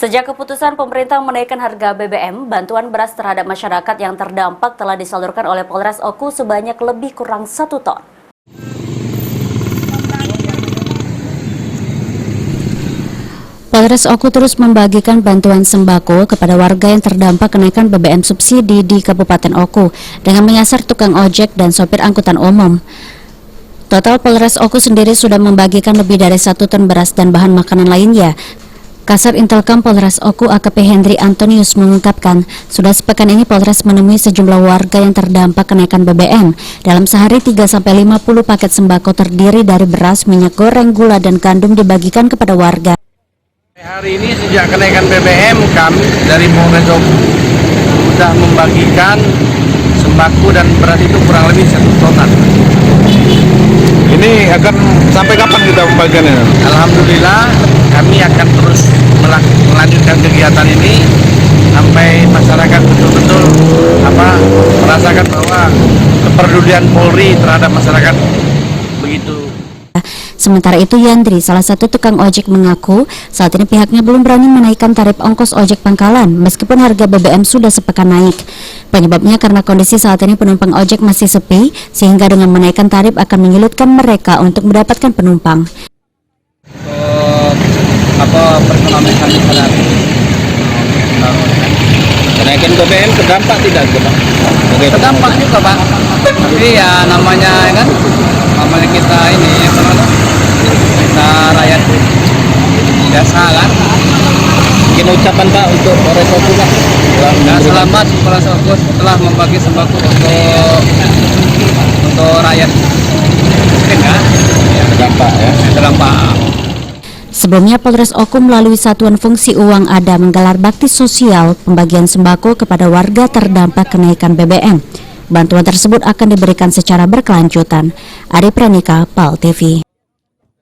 Sejak keputusan pemerintah menaikkan harga BBM, bantuan beras terhadap masyarakat yang terdampak telah disalurkan oleh Polres Oku sebanyak lebih kurang 1 ton. Polres Oku terus membagikan bantuan sembako kepada warga yang terdampak kenaikan BBM subsidi di Kabupaten Oku dengan menyasar tukang ojek dan sopir angkutan umum. Total Polres Oku sendiri sudah membagikan lebih dari 1 ton beras dan bahan makanan lainnya. Kasar Intelkam Polres Oku AKP Hendri Antonius mengungkapkan, sudah sepekan ini Polres menemui sejumlah warga yang terdampak kenaikan BBM. Dalam sehari 3-50 paket sembako terdiri dari beras, minyak goreng, gula, dan gandum dibagikan kepada warga. Hari ini sejak kenaikan BBM, kami dari Polres Oku sudah membagikan sembako dan beras itu kurang lebih 1 tonan. Ini akan sampai kapan kita membagikannya? Alhamdulillah, kami akan terus melanjutkan kegiatan ini sampai masyarakat betul-betul merasakan bahwa kepedulian Polri terhadap masyarakat begitu. Sementara itu Yandri, salah satu tukang ojek mengaku saat ini pihaknya belum berani menaikkan tarif ongkos ojek pangkalan meskipun harga BBM sudah sepekan naik. Penyebabnya karena kondisi saat ini penumpang ojek masih sepi sehingga dengan menaikkan tarif akan menyulitkan mereka untuk mendapatkan penumpang. Perekonomian masyarakat. Kenaikan BBM terdampak tidak, Pak? Terdampak juga, Pak. Tapi ya namanya kita ini kita rakyat biasa kan. Mungkin ucapan Pak untuk Polres Oku, Pak. Selamat Polres Oku telah membagi sembako untuk rakyat miskin ya. Terdampak ya. Terdampak. Sebelumnya Polres Oku melalui Satuan Fungsi Uang ADA menggelar bakti sosial pembagian sembako kepada warga terdampak kenaikan BBM. Bantuan tersebut akan diberikan secara berkelanjutan. Ari Pranika, PAL TV.